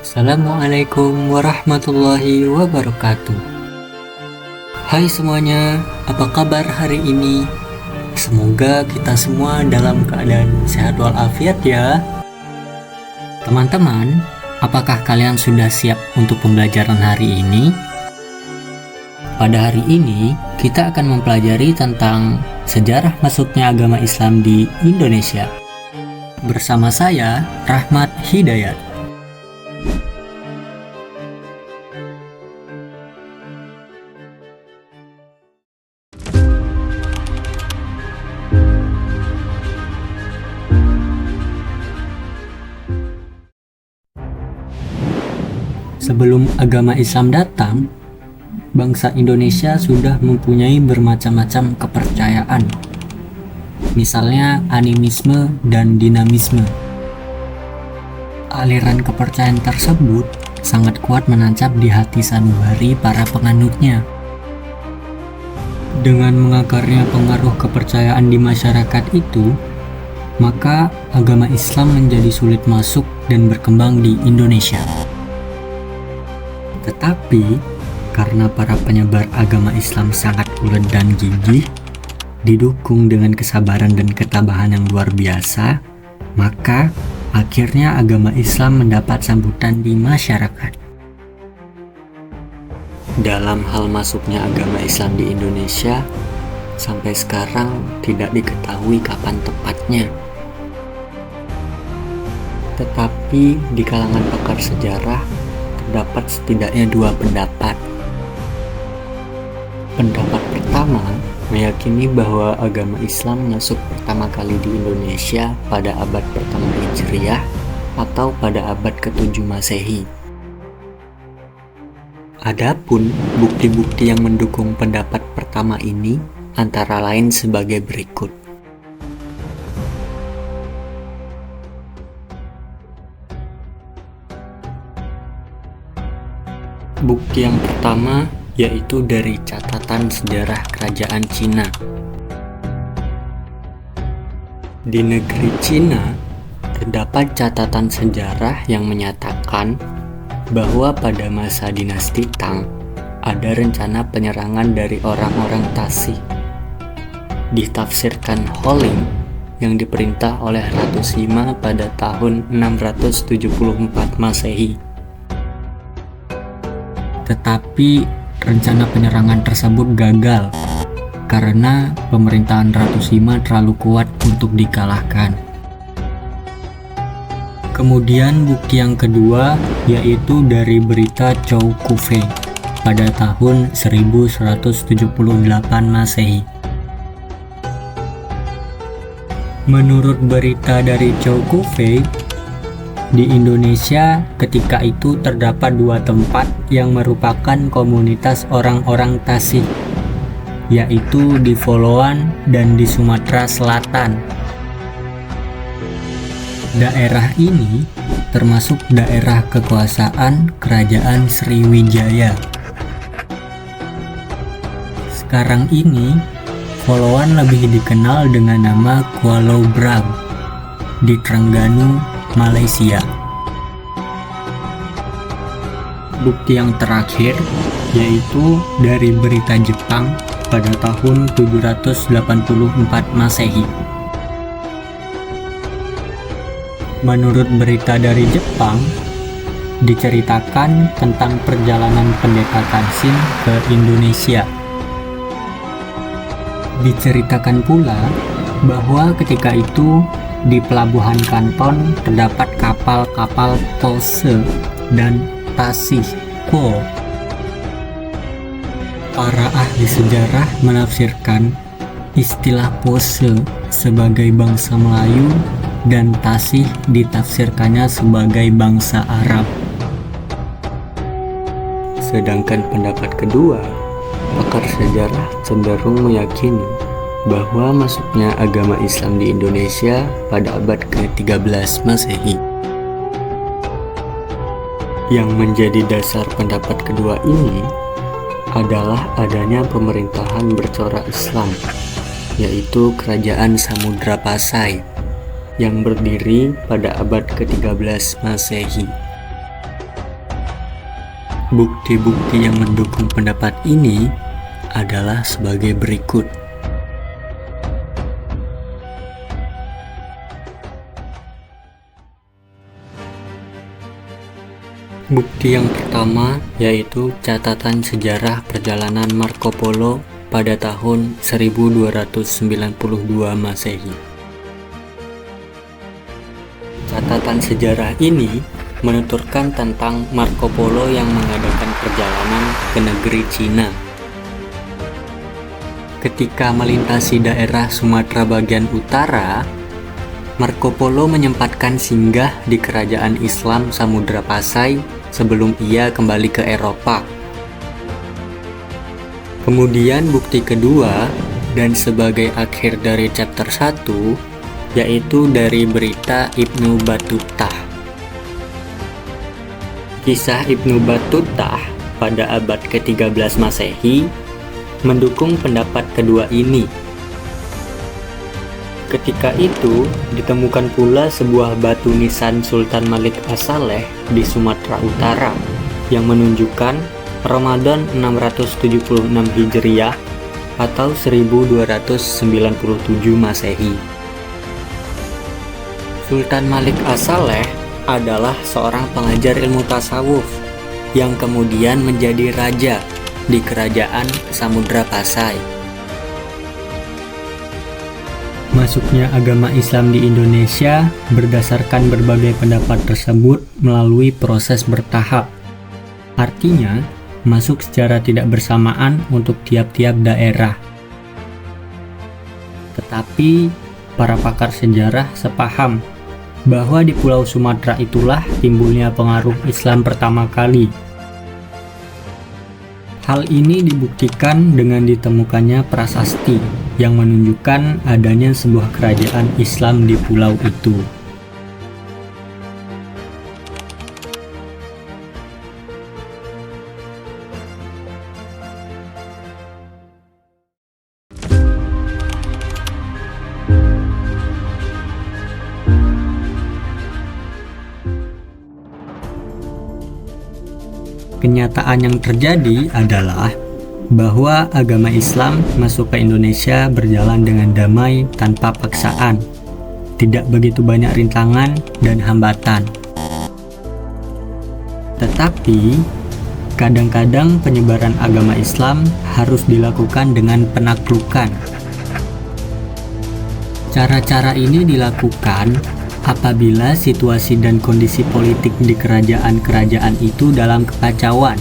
Assalamualaikum warahmatullahi wabarakatuh. Hai semuanya, apa kabar hari ini? Semoga kita semua dalam keadaan sehat walafiat ya. Teman-teman, apakah kalian sudah siap untuk pembelajaran hari ini? Pada hari ini, kita akan mempelajari tentang sejarah masuknya agama Islam di Indonesia. Bersama saya, Rahmat Hidayat. Sebelum agama Islam datang, bangsa Indonesia sudah mempunyai bermacam-macam kepercayaan. Misalnya animisme dan dinamisme. Aliran kepercayaan tersebut sangat kuat menancap di hati sanubari para penganutnya. Dengan mengakarnya pengaruh kepercayaan di masyarakat itu, maka agama Islam menjadi sulit masuk dan berkembang di Indonesia. Tetapi, karena para penyebar agama Islam sangat ulet dan gigih, didukung dengan kesabaran dan ketabahan yang luar biasa, maka akhirnya agama Islam mendapat sambutan di masyarakat. Dalam hal masuknya agama Islam di Indonesia, sampai sekarang tidak diketahui kapan tepatnya. Tetapi di kalangan pakar sejarah, terdapat setidaknya dua pendapat. Pendapat pertama meyakini bahwa agama Islam masuk pertama kali di Indonesia pada abad pertama Hijriah atau pada abad ke-7 Masehi. Adapun bukti-bukti yang mendukung pendapat pertama ini antara lain sebagai berikut. Bukti yang pertama yaitu dari catatan sejarah kerajaan Cina. Di negeri Cina, terdapat catatan sejarah yang menyatakan bahwa pada masa dinasti Tang, ada rencana penyerangan dari orang-orang Tasik. Ditafsirkan Holing yang diperintah oleh Ratu Sima pada tahun 674 Masehi. Tetapi rencana penyerangan tersebut gagal karena pemerintahan Ratu Sima terlalu kuat untuk dikalahkan. Kemudian bukti yang kedua yaitu dari berita Chow Kufei pada tahun 1178 Masehi. Menurut berita dari Chow Kufei, di Indonesia ketika itu terdapat dua tempat yang merupakan komunitas orang-orang Tasik, yaitu di Followan dan di Sumatera Selatan. Daerah ini termasuk daerah kekuasaan Kerajaan Sriwijaya. Sekarang ini, Followan lebih dikenal dengan nama Kuala Brang di Terengganu, Malaysia. Bukti yang terakhir yaitu dari berita Jepang pada tahun 784 Masehi. Menurut berita dari Jepang, diceritakan tentang perjalanan pendeta Kansin ke Indonesia. Diceritakan pula bahwa ketika itu di pelabuhan Kanton terdapat kapal-kapal Pose dan Tasih Po. Para ahli sejarah menafsirkan istilah Pose sebagai bangsa Melayu dan Tasih ditafsirkannya sebagai bangsa Arab. Sedangkan pendapat kedua, pakar sejarah cenderung meyakini bahwa masuknya agama Islam di Indonesia pada abad ke-13 Masehi. Yang menjadi dasar pendapat kedua ini adalah adanya pemerintahan bercorak Islam, yaitu Kerajaan Samudra Pasai, yang berdiri pada abad ke-13 Masehi. Bukti-bukti yang mendukung pendapat ini adalah sebagai berikut. Bukti yang pertama yaitu catatan sejarah perjalanan Marco Polo pada tahun 1292 Masehi. Catatan sejarah ini menuturkan tentang Marco Polo yang mengadakan perjalanan ke negeri Cina. Ketika melintasi daerah Sumatera bagian utara, Marco Polo menyempatkan singgah di kerajaan Islam Samudra Pasai sebelum ia kembali ke Eropa. Kemudian bukti kedua dan sebagai akhir dari chapter 1 yaitu dari berita Ibnu Battutah. Kisah Ibnu Battutah pada abad ke-13 Masehi mendukung pendapat kedua ini. Ketika itu, ditemukan pula sebuah batu nisan Sultan Malik As-Saleh di Sumatera Utara yang menunjukkan Ramadan 676 Hijriah atau 1297 Masehi. Sultan Malik As-Saleh adalah seorang pengajar ilmu tasawuf yang kemudian menjadi raja di kerajaan Samudra Pasai. Masuknya agama Islam di Indonesia berdasarkan berbagai pendapat tersebut melalui proses bertahap. Artinya, masuk secara tidak bersamaan untuk tiap-tiap daerah. Tetapi, para pakar sejarah sepaham bahwa di Pulau Sumatera itulah timbulnya pengaruh Islam pertama kali. Hal ini dibuktikan dengan ditemukannya prasasti yang menunjukkan adanya sebuah kerajaan Islam di pulau itu. Kenyataan yang terjadi adalah bahwa agama Islam masuk ke Indonesia berjalan dengan damai tanpa paksaan, tidak begitu banyak rintangan dan hambatan. Tetapi, kadang-kadang penyebaran agama Islam harus dilakukan dengan penaklukan. Cara-cara ini dilakukan apabila situasi dan kondisi politik di kerajaan-kerajaan itu dalam kekacauan,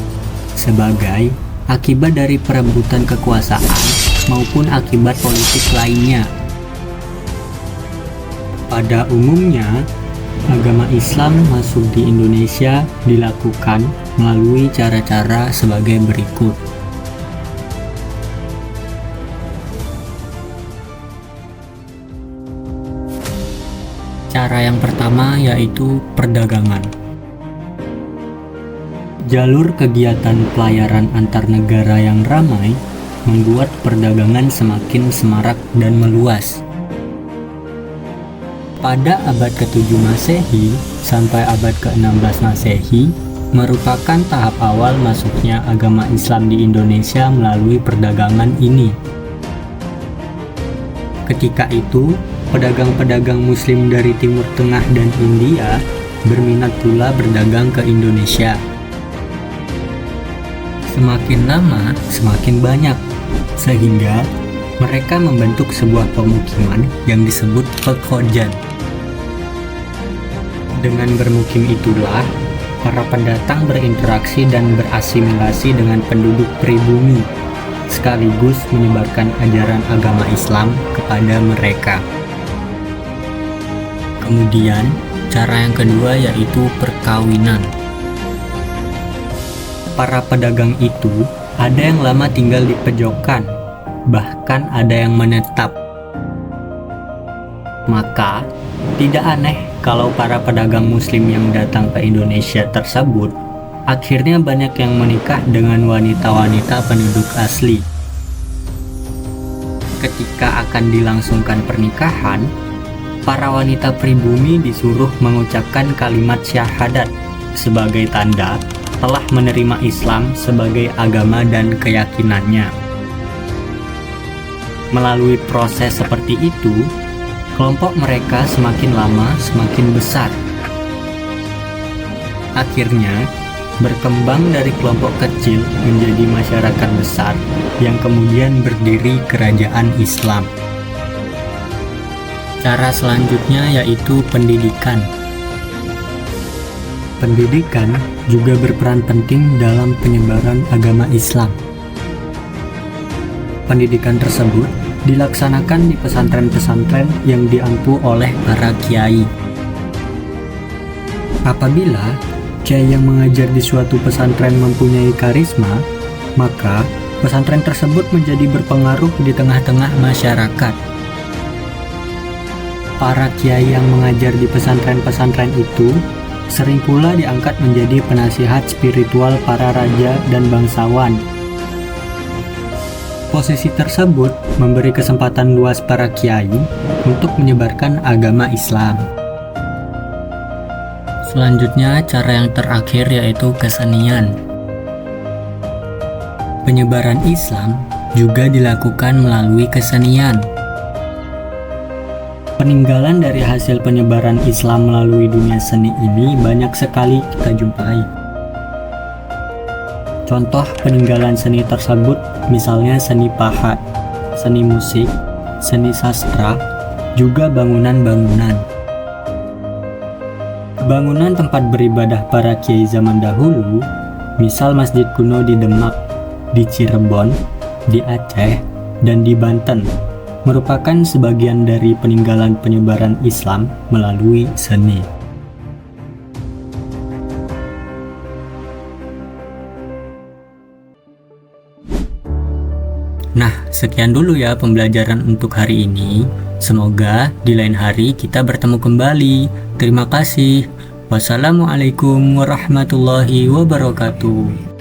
sebagai akibat dari perebutan kekuasaan maupun akibat politik lainnya. Pada umumnya, agama Islam masuk di Indonesia dilakukan melalui cara-cara sebagai berikut. Cara yang pertama yaitu perdagangan. Jalur kegiatan pelayaran antar negara yang ramai membuat perdagangan semakin semarak dan meluas. Pada abad ke-7 Masehi sampai abad ke-16 Masehi merupakan tahap awal masuknya agama Islam di Indonesia melalui perdagangan ini. Ketika itu, pedagang-pedagang Muslim dari Timur Tengah dan India berminat pula berdagang ke Indonesia. Semakin lama, semakin banyak, sehingga mereka membentuk sebuah pemukiman yang disebut pekojan. Dengan bermukim itulah, para pendatang berinteraksi dan berasimilasi dengan penduduk pribumi, sekaligus menyebarkan ajaran agama Islam kepada mereka. Kemudian, cara yang kedua yaitu perkawinan. Para pedagang itu ada yang lama tinggal di pejokan, bahkan ada yang menetap. Maka, tidak aneh kalau para pedagang Muslim yang datang ke Indonesia tersebut akhirnya banyak yang menikah dengan wanita-wanita penduduk asli. Ketika akan dilangsungkan pernikahan, para wanita pribumi disuruh mengucapkan kalimat syahadat sebagai tanda telah menerima Islam sebagai agama dan keyakinannya. Melalui proses seperti itu, kelompok mereka semakin lama semakin besar. Akhirnya, berkembang dari kelompok kecil menjadi masyarakat besar yang kemudian berdiri kerajaan Islam. Cara selanjutnya yaitu pendidikan. Pendidikan juga berperan penting dalam penyebaran agama Islam. Pendidikan tersebut dilaksanakan di pesantren-pesantren yang diampu oleh para kiai. Apabila kiai yang mengajar di suatu pesantren mempunyai karisma, maka pesantren tersebut menjadi berpengaruh di tengah-tengah masyarakat. Para kiai yang mengajar di pesantren-pesantren itu sering pula diangkat menjadi penasihat spiritual para raja dan bangsawan. Posisi tersebut memberi kesempatan luas para kiai untuk menyebarkan agama Islam. Selanjutnya, cara yang terakhir yaitu kesenian. Penyebaran Islam juga dilakukan melalui kesenian. Peninggalan dari hasil penyebaran Islam melalui dunia seni ini banyak sekali kita jumpai. Contoh peninggalan seni tersebut misalnya seni pahat, seni musik, seni sastra, juga bangunan-bangunan. Bangunan tempat beribadah para kiai zaman dahulu, misal masjid kuno di Demak, di Cirebon, di Aceh, dan di Banten, merupakan sebagian dari peninggalan penyebaran Islam melalui seni. Nah, sekian dulu ya pembelajaran untuk hari ini. Semoga di lain hari kita bertemu kembali. Terima kasih. Wassalamualaikum warahmatullahi wabarakatuh.